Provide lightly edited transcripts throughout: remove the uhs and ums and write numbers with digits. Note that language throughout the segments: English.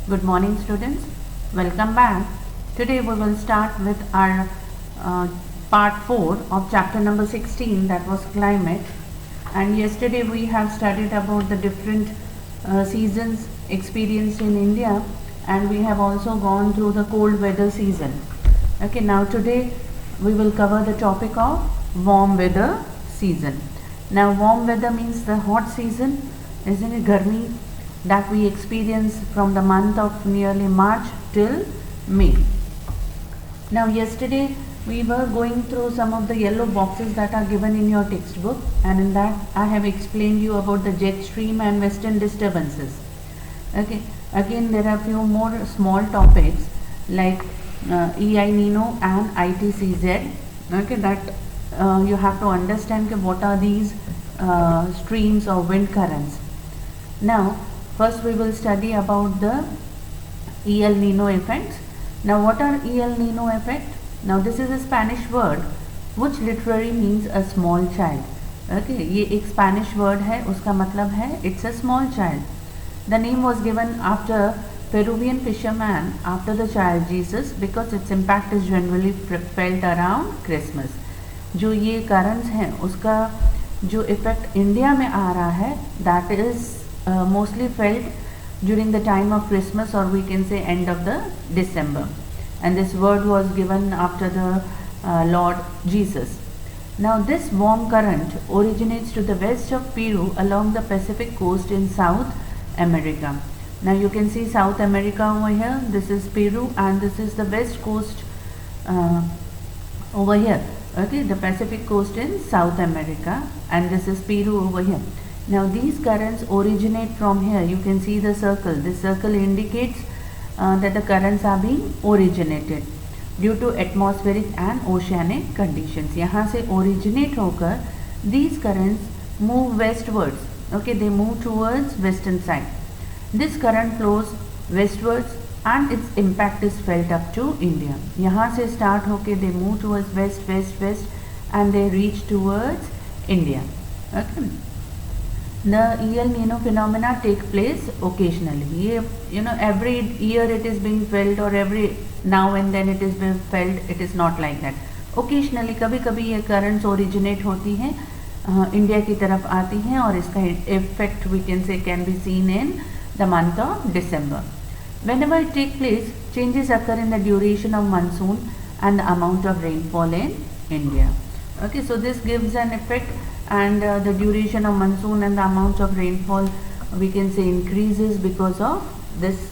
Good morning, students. Welcome back. Today we will start with our part 4 of chapter number 16, that was climate. And yesterday we have studied about the different seasons experienced in India, and we have also gone through the cold weather season. Okay, now today we will cover the topic of warm weather season. Now warm weather means the hot season, isn't it? Garmi that we experience from the month of nearly March till May. Now yesterday we were going through some of the yellow boxes that are given in your textbook, and in that I have explained you about the jet stream and western disturbances. Okay, again there are few more small topics like EI Nino and ITCZ. Okay, that you have to understand what are these streams or wind currents. Now first we will study about the El Nino effects. Now what are El Nino effect? Now this is a Spanish word which literally means a small child. Okay, ये एक Spanish word है, उसका मतलब है it's a small child. The name was given after Peruvian fisherman after the child Jesus because its impact is generally felt around Christmas. जो ये currents हैं उसका जो effect इंडिया में आ रहा है that is mostly felt during the time of Christmas, or we can say end of the December, and this word was given after the Lord Jesus. Now this warm current originates to the west of Peru along the Pacific coast in South America. Now you can see South America over here, this is Peru, and this is the west coast over here. Okay, the Pacific coast in South America, and this is Peru over here. Now these currents originate from here. You can see the circle. This circle indicates that the currents are being originated due to atmospheric and oceanic conditions. यहाँ से originate होकर these currents move westwards. Okay, they move towards western side. This current flows westwards and its impact is felt up to India. यहाँ से start होके they move towards west and they reach towards India. Okay. The El Nino phenomena take place occasionally. Every year it is being felt, or every now and then it is being felt. It is not like that. Occasionally कभी कभी ये currents originate होती हैं, India की तरफ आती हैं, और इसका effect we can say can be seen in the month of December. Whenever it take place, changes occur in the duration of monsoon and the amount of rainfall in India. Okay, so this gives an effect, and the duration of monsoon and the amount of rainfall we can say increases because of this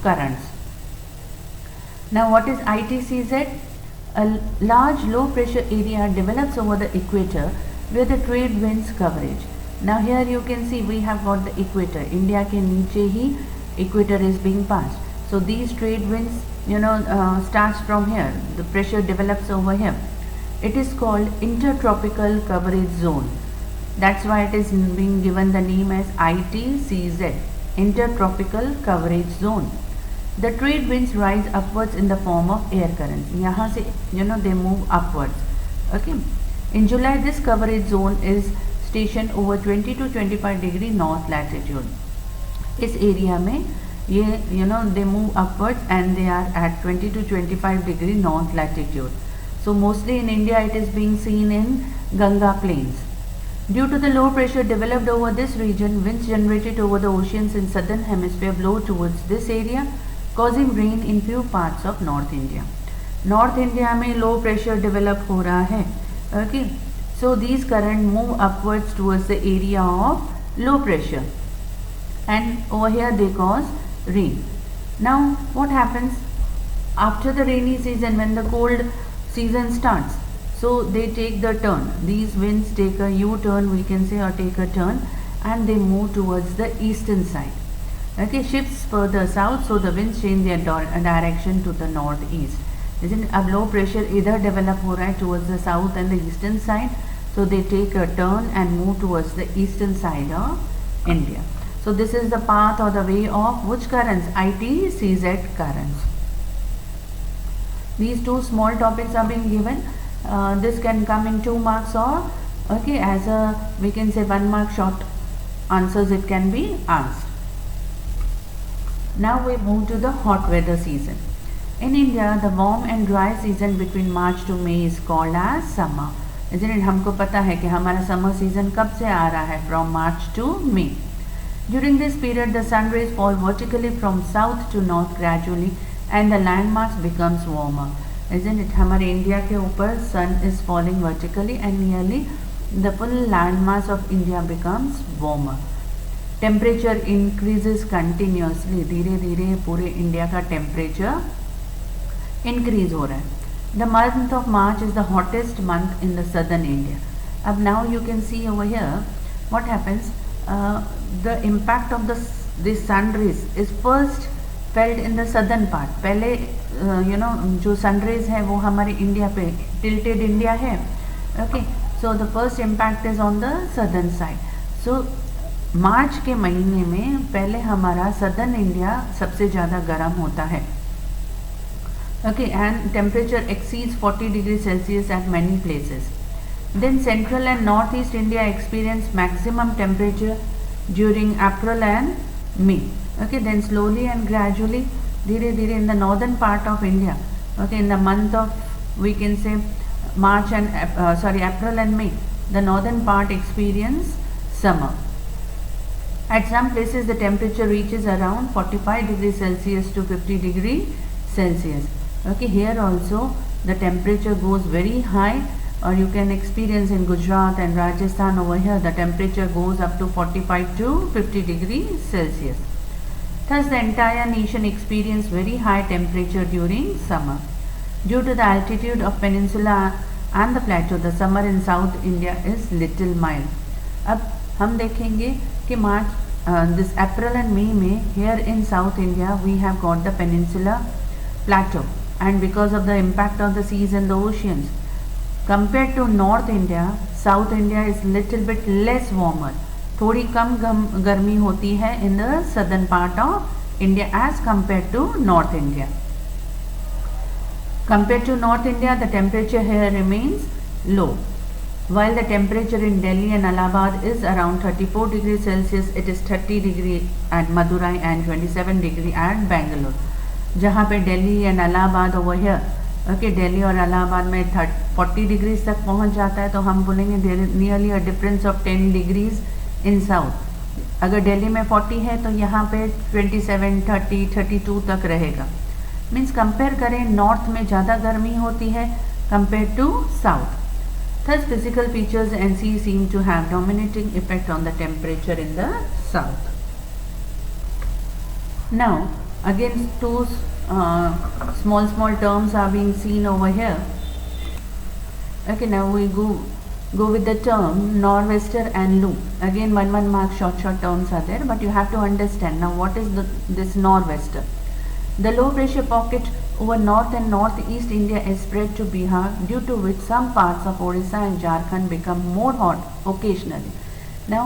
currents. Now what is ITCZ? A large low pressure area develops over the equator where the trade winds coverage. Now here you can see we have got the equator. India के नीचे ही equator is being passed. So these trade winds starts from here. The pressure develops over here. It is called intertropical coverage zone. That's why it is being given the name as ITCZ, intertropical coverage zone. The trade winds rise upwards in the form of air currents. यहाँ से they move upwards. Okay. In July this coverage zone is stationed over 20 to 25 degree north latitude. इस area में ये they move upwards and they are at 20 to 25 degree north latitude. So mostly in India it is being seen in Ganga plains. Due to the low pressure developed over this region, winds generated over the oceans in southern hemisphere blow towards this area, causing rain in few parts of North India. North India में low pressure develop हो रहा है. Okay, so these current move upwards towards the area of low pressure, and over here they cause rain. Now what happens after the rainy season when the cold season starts? So they take the turn. These winds take a U-turn, we can say, or take a turn, and they move towards the eastern side. Okay, shifts further south, so the winds change their direction to the northeast. Isn't it? अब low pressure इधर develop हो रहा है towards the south and the eastern side, so they take a turn and move towards the eastern side of India. So this is the path or the way of which currents? ITCZ currents. These two small topics are being given. This can come in 2 marks, or okay, as a we can say 1 mark short answers it can be asked. Now we move to the hot weather season. In India, the warm and dry season between March to May is called as summer. Isn't it? हमको पता है कि हमारा summer season कब से आ रहा है? From March to May. During this period, the sun rays fall vertically from south to north gradually, and the landmass becomes warmer. Isn't it? हमारे इंडिया के ऊपर sun is falling vertically, and nearly the full landmass of India becomes warmer. Temperature increases continuously, धीरे धीरे पूरे India का temperature increase हो रहा है. The month of March is the hottest month in the southern India. अब now you can see over here what happens. The impact of the sun rays is first felt in the southern part. पहले जो sun rays है वो हमारे India पे tilted India है. Okay, so the first impact is on the southern side. सो March के महीने में पहले हमारा सदर्न इंडिया सबसे ज़्यादा गर्म होता है. Okay, and temperature exceeds 40 degree Celsius at many places. Then central and north east India experience maximum temperature during April and May. Okay, then slowly and gradually, धीरे धीरे in the northern part of India, okay, in the month of we can say March and April and May, the northern part experience summer. At some places the temperature reaches around 45 degrees Celsius to 50 degrees Celsius. Okay, here also the temperature goes very high, or you can experience in Gujarat and Rajasthan over here the temperature goes up to 45 to 50 degrees Celsius. Thus the entire nation experiences very high temperature during summer. Due to the altitude of peninsula and the plateau, the summer in South India is little mild. अब हम देखेंगे कि मार्च this April and मई में here in South India we have got the peninsula plateau, and because of the impact of the seas and the oceans compare to North India, South India is little bit less warmer. थोड़ी कम गर्मी होती है in the southern part of India as compare to North India. Compared to North India, the temperature here remains low. While the temperature in Delhi and Allahabad is around 34 degrees Celsius, it is 30 degree at Madurai and 27 degree at Bangalore. जहाँ पे Delhi and Allahabad over here, okay, Delhi और इलाहाबाद में 40 degrees तक पहुँच जाता है, तो हम बोलेंगे nearly a difference of 10 degrees in south. अगर दिल्ली में 40 है तो यहाँ पे 27, 30, 32 तक रहेगा. मीन्स कंपेयर करें, नॉर्थ में ज़्यादा गर्मी होती है compare to south. Thus physical features and sea seem to have dominating effect on the temperature in the south. Now again two small terms are being seen over here. Okay, now we go with the term nor'wester and loo. Again one mark short terms are there, but you have to understand now what is this nor'wester. The low pressure pocket over north and northeast India is spread to Bihar, due to which some parts of Orissa and Jharkhand become more hot occasionally. Now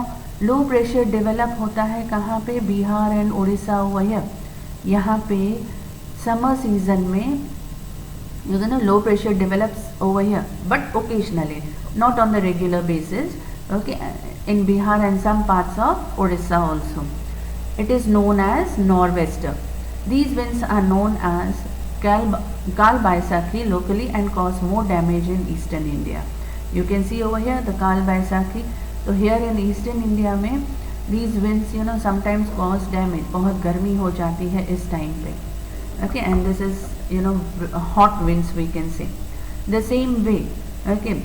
low pressure develop होता है कहाँ पे? Bihar and Orissa over here. यहाँ पे summer season में low pressure develops over here, but occasionally, not on the regular basis. Okay, in Bihar and some parts of Orissa also. It is known as nor'wester. These winds are known as Kal Baisakhi locally and cause more damage in eastern India. You can see over here the Kal Baisakhi. So here in eastern India में these winds sometimes cause damage. बहुत गर्मी हो जाती है इस time पे. Okay, and this is hot winds we can say. The same way, okay,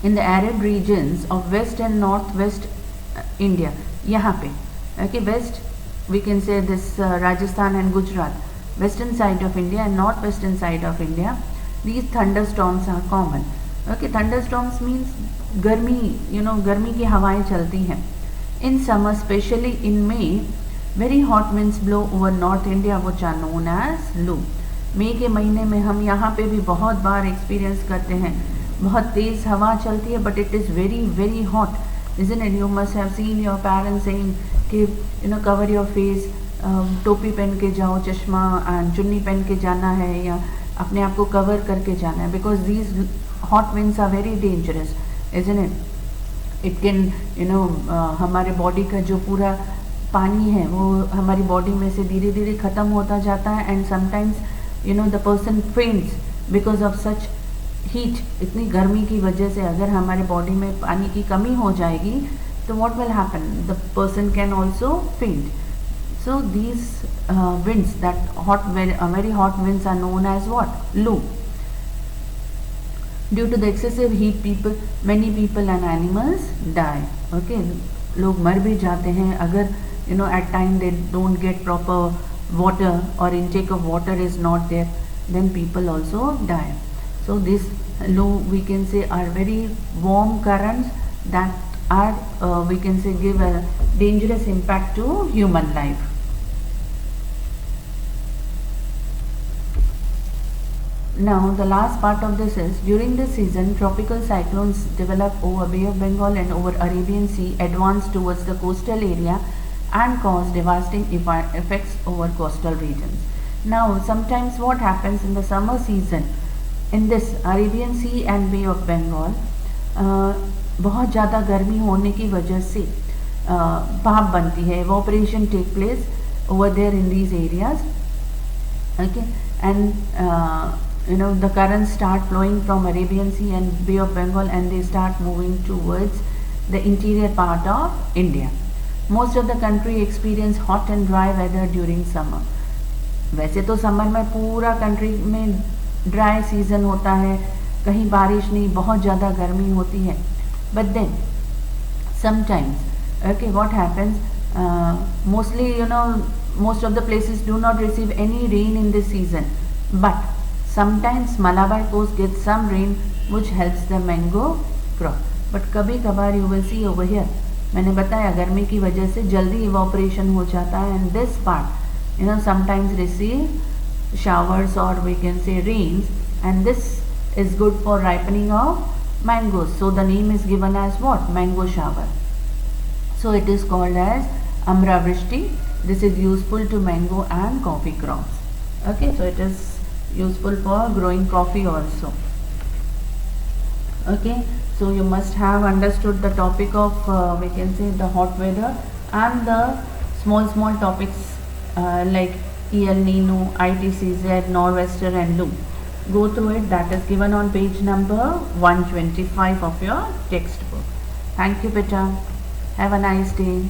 in the arid regions of west and northwest India, यहाँ पे, okay, west we can say this Rajasthan and Gujarat, western side of India and northwestern side of India, these thunderstorms are common. Okay, thunderstorms means गर्मी, गर्मी की हवाएं चलती हैं. In summer, especially in May, very hot winds blow over North India, which are known as loo. मई के महीने में हम यहाँ पे भी बहुत बार एक्सपीरियंस करते हैं, बहुत तेज़ हवा चलती है, but it is very very hot, isn't it? You must have seen your parents saying कि cover your face, टोपी पहन के जाओ, चश्मा एंड चुन्नी पहन के जाना है, या अपने आप को कवर करके जाना है, because these hot winds are very dangerous, isn't it? It can हमारे बॉडी का जो पूरा पानी है वो हमारी बॉडी में से धीरे धीरे ख़त्म होता जाता है, and sometimes you know the person फेंट्स because of such heat. इतनी गर्मी की वजह से अगर हमारे बॉडी में पानी की कमी हो जाएगी तो what will happen? The person can also faint. So these winds, that very hot winds are known as what? Lu. Due to the excessive heat, many people and animals die. Okay, लोग मर भी जाते हैं अगर you know at time they don't get proper water or intake of water is not there, then people also die. So this Lu, we can say, are very warm currents that are we can say give a dangerous impact to human life. Now the last part of this is, during this season tropical cyclones develop over Bay of Bengal and over Arabian Sea, advance towards the coastal area and cause devastating effects over coastal regions. Now sometimes what happens in the summer season in this Arabian Sea and Bay of Bengal, बहुत ज़्यादा गर्मी होने की वजह से भाप बनती है, evaporation take place over there in these areas. Okay, and you know the currents start flowing from Arabian Sea and Bay of Bengal and they start moving towards the interior part of India. Most of the country experience hot and dry weather during summer. वैसे तो summer में पूरा country में dry season होता है, कहीं बारिश नहीं, बहुत ज़्यादा गर्मी होती है. But then sometimes, okay, what happens, mostly you know most of the places do not receive any rain in this season, but sometimes Malabar coast gets some rain which helps the mango crop. But कभी कभार you will see over here, मैंने बताया गर्मी की वजह से जल्दी evaporation हो जाता है, and this part you know sometimes receive showers or we can say rains, and this is good for ripening of mangoes. So the name is given as what? Mango shower. So it is called as Amra Vrishti. This is useful to mango and coffee crops. Okay, so it is useful for growing coffee also. Okay, so you must have understood the topic of we can say the hot weather and the small topics like El Nino, ITCZ, Nor'wester and Lu. Go through it, that is given on page number 125 of your textbook. Thank you, beta. Have a nice day.